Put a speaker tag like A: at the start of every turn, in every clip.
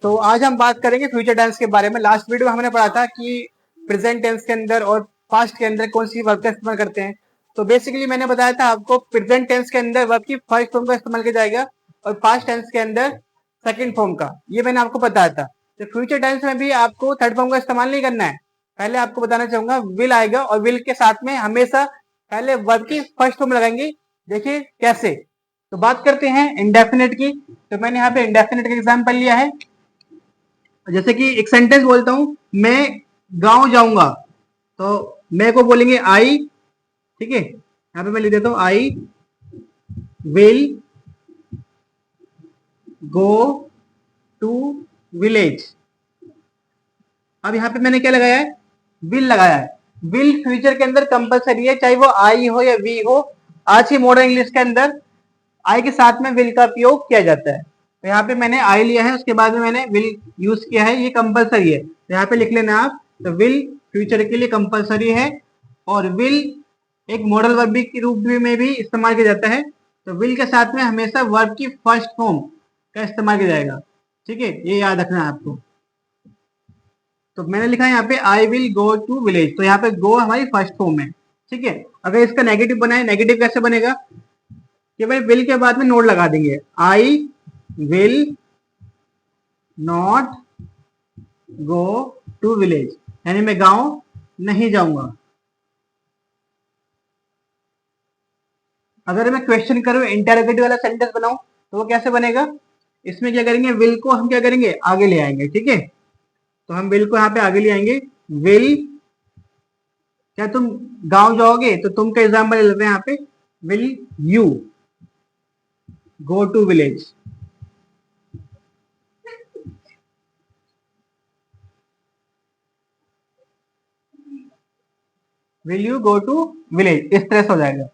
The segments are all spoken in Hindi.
A: तो आज हम बात करेंगे फ्यूचर टेंस के बारे में। लास्ट वीडियो में हमने पढ़ा था कि प्रेजेंट टेंस के अंदर और पास्ट के अंदर कौन सी वर्ब का इस्तेमाल करते हैं। तो बेसिकली मैंने बताया था आपको प्रेजेंट टेंस के अंदर वर्ब की फर्स्ट फॉर्म का इस्तेमाल किया जाएगा और पास्ट टेंस के अंदर सेकंड फॉर्म का, ये मैंने आपको बताया था। तो फ्यूचर टेंस में भी आपको थर्ड फॉर्म का इस्तेमाल नहीं करना है। पहले आपको बताना चाहूंगा विल आएगा और विल के साथ में हमेशा पहले वर्ब की फर्स्ट फॉर्म लगाएंगे। देखिए कैसे। तो बात करते हैं इंडेफिनिट की। तो मैंने यहाँ पे इंडेफिनिट का एग्जाम्पल लिया है। जैसे कि एक सेंटेंस बोलता हूं, मैं गांव जाऊंगा, तो मैं को बोलेंगे आई। ठीक है, यहां पे मैं लिख देता हूं I will go to village. अब यहां पे मैंने क्या लगाया है, विल लगाया है। विल फ्यूचर के अंदर कंपलसरी है, चाहे वो आई हो या वी हो। आज की मॉडर्न इंग्लिश के अंदर आई के साथ में विल का उपयोग किया जाता है। तो यहाँ पे मैंने आई लिया है, उसके बाद में मैंने विल यूज किया है, ये कंपलसरी है। तो यहाँ पे लिख लेना आप। तो विल फ्यूचर के लिए कंपलसरी है और विल एक मॉडल वर्ब के रूप में भी इस्तेमाल किया जाता है। तो विल के साथ में हमेशा वर्ब की फर्स्ट फॉर्म का इस्तेमाल किया जाएगा। ठीक है, ये याद रखना है आपको। तो मैंने लिखा है यहाँ पे I will go to village, तो यहाँ पे गो हमारी फर्स्ट फॉर्म है। ठीक है, अगर इसका नेगेटिव बनाए, नेगेटिव कैसे बनेगा कि भाई विल के बाद में नोट लगा देंगे, I will not go to village, यानी मैं गांव नहीं जाऊंगा। अगर मैं क्वेश्चन करूं, इंटरोगेटिव वाला सेंटेंस बनाऊं, तो वो कैसे बनेगा, इसमें क्या करेंगे, विल को हम क्या करेंगे, आगे ले आएंगे। ठीक है, तो हम विल को यहाँ पे आगे ले आएंगे। विल, क्या तुम गांव जाओगे, तो तुम का एग्जाम्पल ले लेते हैं यहाँ पे, will you go to village. Will you go to village, इस तरह से हो जाएगा।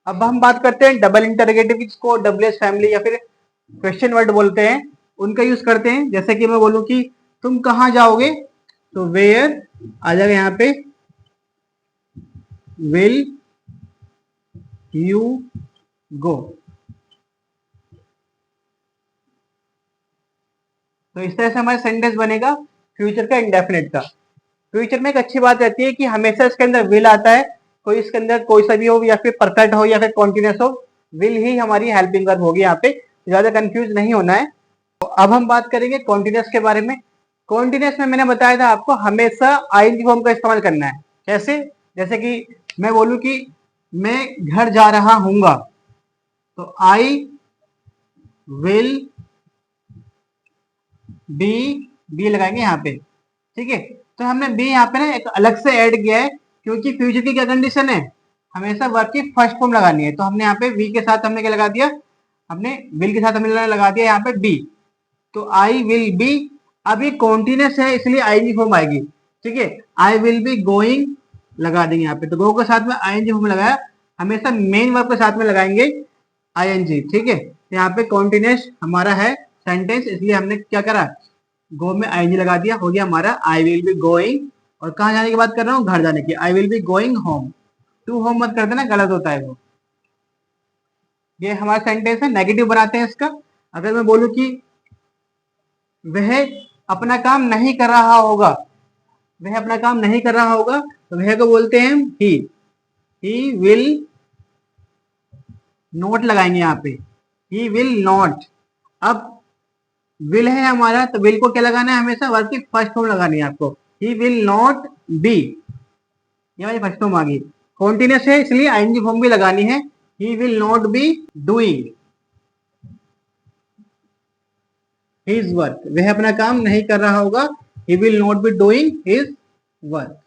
A: अब हम बात करते हैं डबल इंटरोगेटिव, जिसको डब्ल्यूएच फैमिली या फिर क्वेश्चन वर्ड बोलते हैं, उनका यूज करते हैं। जैसे कि मैं बोलूं कि तुम कहां जाओगे, तो वेयर आ जाएगा यहाँ पे, विल यू गो। तो इस तरह से हमारा सेंटेंस बनेगा फ्यूचर का, इंडेफिनिट का। फ्यूचर में एक अच्छी बात रहती है कि हमेशा इसके अंदर विल आता है, कोई इसके अंदर कोई सा भी हो, या फिर परफेक्ट हो या फिर कॉन्टिन्यूस हो, विल ही हमारी हेल्पिंग वर्ब होगी। यहाँ पे ज्यादा कंफ्यूज नहीं होना है। तो अब हम बात करेंगे कॉन्टिन्यूस के बारे में। कॉन्टिन्यूस में मैंने बताया था आपको हमेशा आईएनजी फॉर्म का इस्तेमाल करना है। कैसे, जैसे कि मैं बोलूं कि मैं घर जा रहा हूंगा, तो आई विल बी लगाएंगे यहाँ पे। ठीक है, तो हमने बी यहाँ पे ना एक अलग से ऐड किया है, क्योंकि फ्यूचर की क्या कंडीशन है, हमेशा वर्ब की फर्स्ट फॉर्म लगानी है। तो हमने यहाँ पे वी के साथ हमने क्या लगा दिया, हमने विल के साथ हमने लगा दिया यहाँ पे बी। तो आई विल बी, अब ये कॉन्टिन्यूस है इसलिए आईएनजी फॉर्म आएगी। ठीक है, आई विल बी गोइंग लगा देंगे यहाँ पे। तो गो के साथ में आईएनजी फॉर्म लगाया, हमेशा मेन वर्ब के साथ में लगाएंगे आईएनजी। ठीक है, तो यहाँ पे कॉन्टिन्यूस हमारा है सेंटेंस, इसलिए हमने क्या करा, गो में आईएनजी लगा दिया, हो गया हमारा आई विल बी गोइंग। और कहाँ जाने की बात कर रहा हूँ, घर जाने की, I will be going home. To home मत कर देना, गलत होता है वो। ये हमारा सेंटेंस है, नेगेटिव बनाते हैं इसका। अगर मैं बोलूं कि वह अपना काम नहीं कर रहा होगा, वह अपना काम नहीं कर रहा होगा, तो वह को बोलते हैं ही विल नॉट लगाएंगे यहाँ पे, ही विल नॉट। अब विल है हमारा, तो विल को क्या लगाना है, हमेशा वर्ब की फर्स्ट फॉर्म लगानी है आपको। ही विल नॉट बी, ये हमारी फर्स्ट फॉर्म आ गई। कॉन्टिन्यूस है इसलिए आईएनजी फॉर्म भी लगानी है। ही will not be doing his work, वह अपना काम नहीं कर रहा होगा, ही will not be doing his work.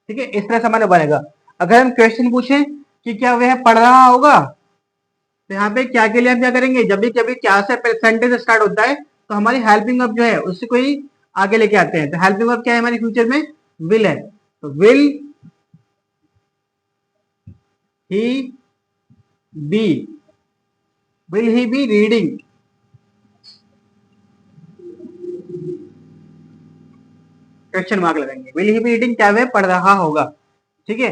A: ठीक है, इस तरह से हमारा बनेगा। अगर हम क्वेश्चन पूछें कि क्या वह पढ़ रहा होगा, तो यहाँ पे क्या के लिए हम क्या करेंगे, जब भी कभी क्या से सेंटेंस स्टार्ट होता है, तो हमारी हेल्पिंग वर्ब जो है उससे कोई आगे लेके आते हैं। तो हेल्पिंग वर्ब क्या है हमारी फ्यूचर में, विल है। तो will he be, will he be reading, question mark लगाएंगे, विल ही बी रीडिंग, क्या वह पढ़ रहा होगा। ठीक है,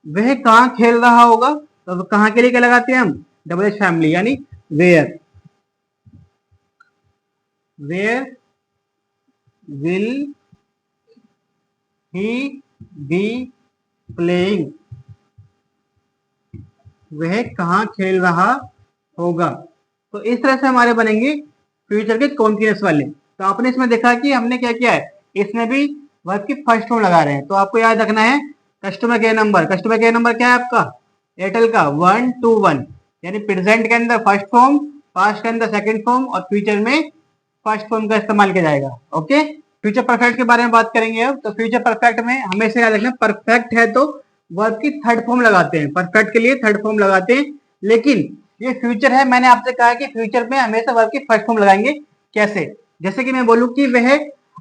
A: वह कहाँ खेल रहा होगा, तो कहाँ के लिए क्या लगाते हैं हम, डबल एच फैमिली, यानी where, where will he be playing, वह कहाँ खेल रहा होगा। तो इस तरह से हमारे बनेंगे फ्यूचर के कॉन्टिन्यूअस वाले। तो आपने इसमें देखा कि हमने क्या किया है, इसमें भी वर्ब की फर्स्ट फॉर्म लगा रहे हैं। तो आपको याद रखना है customer care number, customer care number क्या है आपका एयरटेल का 121, यानी प्रेजेंट के अंदर फर्स्ट फॉर्म, पास्ट के अंदर सेकंड फॉर्म और फ्यूचर में फर्स्ट फॉर्म का इस्तेमाल किया जाएगा। ओके, फ्यूचर परफेक्ट के बारे में बात करेंगे अब। तो फ्यूचर परफेक्ट में हमेशा याद रखना परफेक्ट है तो वर्ब की थर्ड फॉर्म लगाते हैं, परफेक्ट के लिए थर्ड फॉर्म लगाते हैं। लेकिन ये फ्यूचर है, मैंने आपसे कहा कि फ्यूचर में हमेशा वर्ब की फर्स्ट फॉर्म लगाएंगे। कैसे? जैसे कि मैं बोलूं कि वह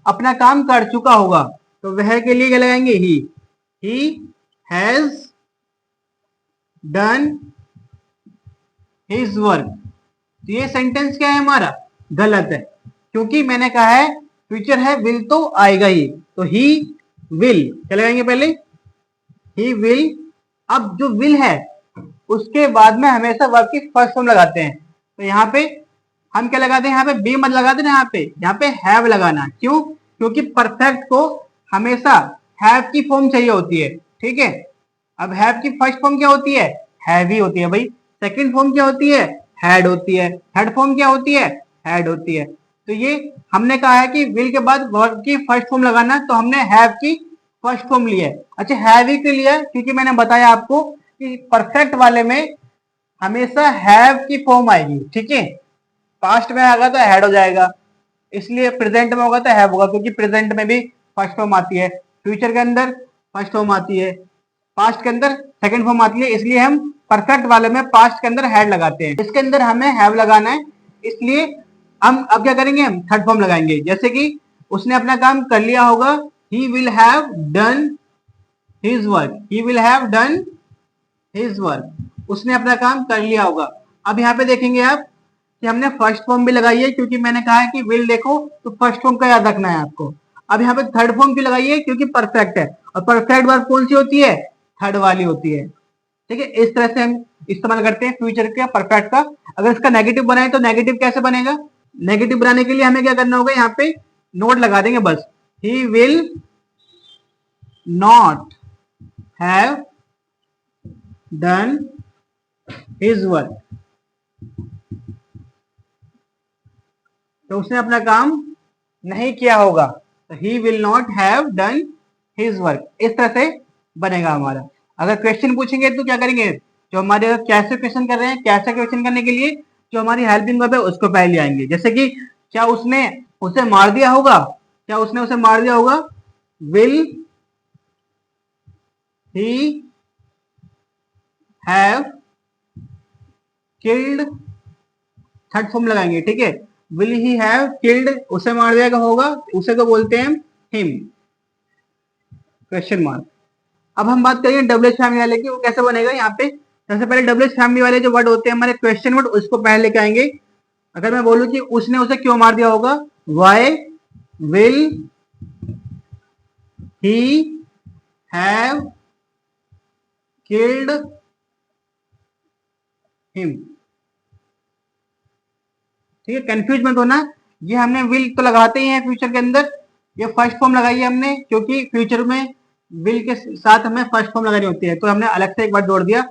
A: अपना काम कर चुका होगा, तो वह के लिए क्या लगाएंगे he has done his work. तो ये सेंटेंस क्या है हमारा, गलत है, क्योंकि मैंने कहा है फ्यूचर है, विल तो आएगा ही, तो ही विल क्या लगाएंगे पहले, ही विल। अब जो विल है उसके बाद में हमेशा वर्ब की फर्स्ट फॉर्म लगाते हैं। तो यहाँ पे हम क्या लगाते हैं, यहाँ पे बी मत लगाते ना, यहाँ पे हैव लगाना। क्यों? क्योंकि परफेक्ट को हमेशा हैव की फॉर्म चाहिए होती है। ठीक है, अब हैव की फर्स्ट फॉर्म क्या होती है, हैव ही होती है भाई। सेकंड फॉर्म क्या होती है, हैड होती है। थर्ड फॉर्म क्या होती है, हैड होती है। तो ये हमने कहा है कि विल के बाद वर्ब की फर्स्ट फॉर्म लगाना, तो हमने हैव की फर्स्ट फॉर्म लिया है। अच्छा, हैव ही क्यों लिया? क्योंकि मैंने बताया आपको कि परफेक्ट वाले में हमेशा हैव की फॉर्म आएगी। ठीक है, पास्ट में आएगा तो हैड हो जाएगा, इसलिए प्रेजेंट में होगा तो हैव होगा, क्योंकि प्रेजेंट में भी फर्स्ट फॉर्म आती है, फ्यूचर के अंदर फर्स्ट फॉर्म आती है, पास्ट के अंदर सेकंड फॉर्म आती है। इसलिए हम परफेक्ट वाले में पास्ट के अंदर हैड लगाते हैं, इसके अंदर हमें हैव लगाना है। इसलिए हम अब क्या करेंगे, हम थर्ड फॉर्म लगाएंगे। जैसे कि उसने अपना काम कर लिया होगा, he will have done his work, he will have done his work, उसने अपना काम कर लिया होगा। अब यहाँ पे देखेंगे आप कि हमने फर्स्ट फॉर्म भी लगाई है, क्योंकि मैंने कहा है कि विल देखो तो फर्स्ट फॉर्म का याद रखना है आपको। अब यहाँ पे थर्ड फॉर्म क्यों लगाई है, क्योंकि परफेक्ट है, और परफेक्ट वर्ब कौन सी होती है, थर्ड वाली होती है। ठीक है, इस तरह से हम इस्तेमाल करते हैं फ्यूचर का, परफेक्ट का। अगर इसका नेगेटिव बनाए तो नेगेटिव कैसे बनेगा, नेगेटिव बनाने के लिए हमें क्या करना होगा, यहाँ पे नोट लगा देंगे बस, ही will not have done his work, तो उसने अपना काम नहीं किया होगा, तो ही will not have done his work. इस तरह से बनेगा हमारा। अगर क्वेश्चन पूछेंगे तो क्या करेंगे, जो हमारे अगर कैसे क्वेश्चन कर रहे हैं, कैसे क्वेश्चन करने के लिए जो हमारी हेल्पिंग वर्ब है उसको पहले आएंगे। जैसे कि क्या उसने उसे मार दिया होगा, क्या उसने उसे मार दिया होगा, will he have killed, third form लगाएंगे। ठीक है, विल ही हैव किल्ड, उसे मार दिया होगा, उसे को बोलते हैं हिम, क्वेश्चन मार्क। अब हम बात करेंगे डब्ल्यू एच फैमिली वाले की, वो कैसे बनेगा। यहाँ पे सबसे पहले डब्ल्यू एच फैमिली वाले जो वर्ड होते हैं हमारे क्वेश्चन वर्ड, उसको पहले लेके आएंगे। अगर मैं बोलूं कि उसने उसे क्यों मार दिया होगा, why will he have killed him. ठीक है, कंफ्यूज मत होना, ये हमने विल तो लगाते ही हैं फ्यूचर के अंदर, ये फर्स्ट फॉर्म लगाई है हमने, क्योंकि फ्यूचर में विल के साथ हमें फर्स्ट फॉर्म लगानी होती है, तो हमने अलग से एक बार जोड़ दिया।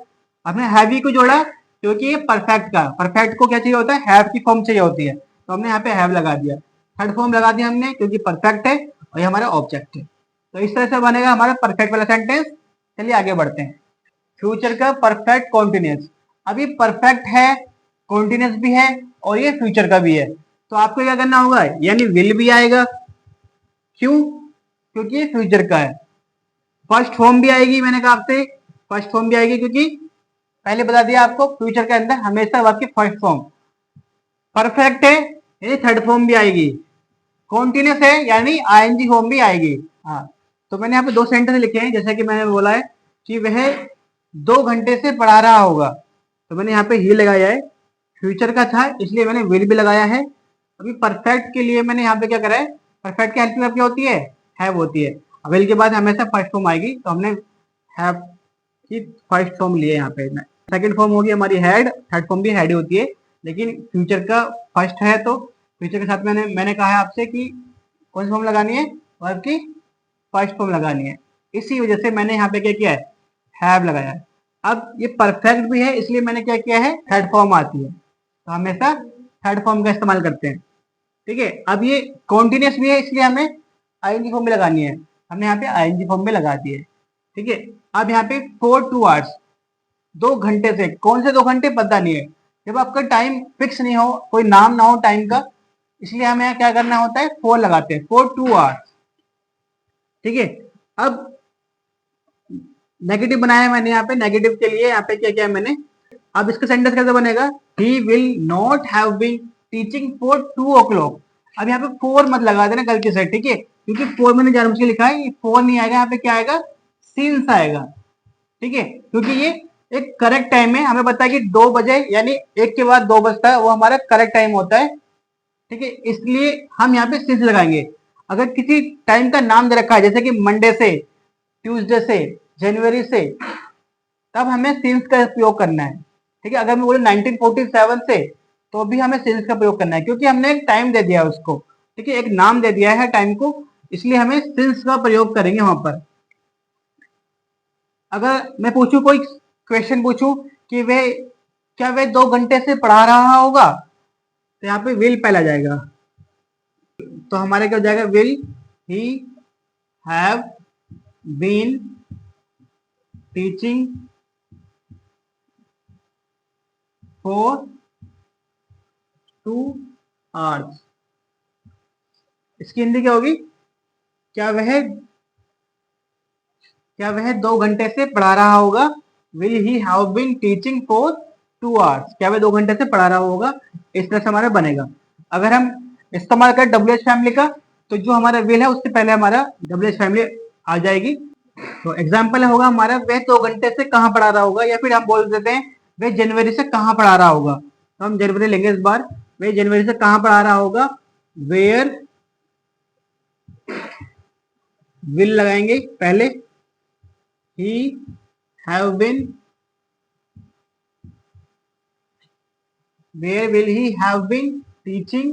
A: हमने हैवी को जोड़ा क्योंकि ये परफेक्ट का, परफेक्ट को क्या चाहिए होता है, हैव की फॉर्म चाहिए होती है, तो हमने यहाँ पे हैव लगा दिया। थर्ड फॉर्म लगा दिया हमने क्योंकि परफेक्ट है और ये हमारा ऑब्जेक्ट है। तो इस तरह से बनेगा हमारा परफेक्ट वाला सेंटेंस। चलिए आगे बढ़ते हैं। फ्यूचर का परफेक्ट कॉन्टिन्यूस, अभी परफेक्ट है, कॉन्टिन्यूस भी है और ये फ्यूचर का भी है, तो आपको क्या करना होगा, यानी विल भी आएगा। क्यों? क्योंकि ये फ्यूचर का है। फर्स्ट फॉर्म भी आएगी, मैंने कहा आपसे फर्स्ट फॉर्म भी आएगी, क्योंकि पहले बता दिया आपको फ्यूचर के अंदर हमेशा आपकी फर्स्ट फॉर्म, परफेक्ट है यानी थर्ड फॉर्म भी आएगी, कॉन्टिन्यूस है यानी आईएनजी फॉर्म भी आएगी। हाँ, तो मैंने यहाँ पे दो सेंटेंस लिखे हैं, जैसे कि मैंने बोला है कि वह 2 घंटे से पढ़ा रहा होगा, तो मैंने यहाँ पे ही लगाया है, फ्यूचर का था इसलिए मैंने विल भी लगाया है। अभी परफेक्ट के लिए मैंने यहाँ पे क्या करा है, परफेक्ट की हेल्पिंग वर्ब क्या होती है, हैव होती है, विल के बाद हमेशा फर्स्ट फॉर्म आएगी, तो हमने हैव की फर्स्ट फॉर्म लिए यहाँ पे। सेकंड फॉर्म होगी हमारी हैड, थर्ड फॉर्म भी हैड ही होती है, लेकिन फ्यूचर का फर्स्ट है तो फ्यूचर के साथ मैंने कहा है आपसे कि कौन सी फॉर्म लगानी है, वर्ब की फर्स्ट फॉर्म लगानी है। इसी वजह से मैंने यहाँ पे क्या किया है, हैव लगाया है। अब ये परफेक्ट भी है, इसलिए मैंने क्या किया है, थर्ड फॉर्म आती है, तो हमेशा थर्ड फॉर्म का इस्तेमाल करते हैं। ठीक है, अब ये कॉन्टिन्यूस भी है, इसलिए हमें आईएनजी फॉर्म में लगानी है, हमने यहाँ पे आईएनजी फॉर्म में लगा दी है। ठीक है, अब यहाँ पे फॉर 2 आवर्स, 2 घंटे से, कौन से 2 घंटे पता नहीं है, जब आपका टाइम फिक्स नहीं हो, कोई नाम ना हो टाइम का, इसलिए हमें यहाँ क्या करना होता है, फॉर लगाते हैं, फॉर 2 आवर्स। ठीक है, अब नेगेटिव बनाया है मैंने यहाँ पे, नेगेटिव के लिए यहाँ पे क्या किया है मैंने, अब इसका सेंटेंस कैसे बनेगा, he will not have been teaching for 2 o'clock। अब यहाँ पे 4 मत लगा देना गलती से, ठीक है, क्योंकि 4 मैंने जानबूझ के लिखा है, 4 नहीं आएगा, यहाँ पे क्या आएगा, सिंस आएगा। ठीक है, क्योंकि ये एक करेक्ट टाइम है, हमें पता है कि 2 बजे यानी 1 के बाद 2 बजता है, वो हमारा करेक्ट टाइम होता है। ठीक है, इसलिए हम यहाँ पे सिंस लगाएंगे। अगर किसी टाइम का नाम दे रखा है, जैसे कि मंडे से, ट्यूसडे से, जनवरी से, तब हमें सिंस का प्रयोग करना है। ठीक है, अगर मैं बोलूँ 1947 से, तो भी हमें सिंस का प्रयोग करना है, क्योंकि हमने एक टाइम दे दिया है उसको। ठीक है, एक नाम दे दिया है टाइम को, इसलिए हमें सिंस का प्रयोग करेंगे वहां पर। अगर मैं पूछूं, कोई क्वेश्चन पूछूं कि वे क्या वे 2 घंटे से पढ़ा रहा होगा, तो यहाँ पे विल पहला जाएगा, तो हमारे क्या हो जाएगा, will he have been teaching for 2 hours. इसकी हिंदी क्या होगी, क्या वह 2 घंटे से पढ़ा रहा होगा, will he have been teaching for 2 hours, क्या वह 2 घंटे से पढ़ा रहा होगा, इस तरह से हमारा बनेगा। अगर हम इस्तेमाल करें डब्ल्यू एच फैमिली का, तो जो हमारा विल है उससे पहले हमारा डब्ल्यू एच फैमिली आ जाएगी। तो एग्जाम्पल होगा हमारा, वह 2 घंटे से कहाँ पढ़ा रहा होगा, या फिर हम बोल देते हैं वह जनवरी से कहाँ पढ़ा रहा होगा, तो हम जनवरी लेंगे इस बार, वह जनवरी से कहाँ पढ़ा रहा होगा, वेयर विल लगाएंगे पहले, he have been, where will he have been teaching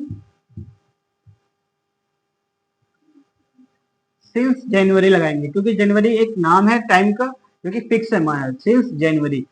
A: since जनवरी लगाएंगे, क्योंकि जनवरी एक नाम है टाइम का, जो कि फिक्स है हमारा, सिंस जनवरी।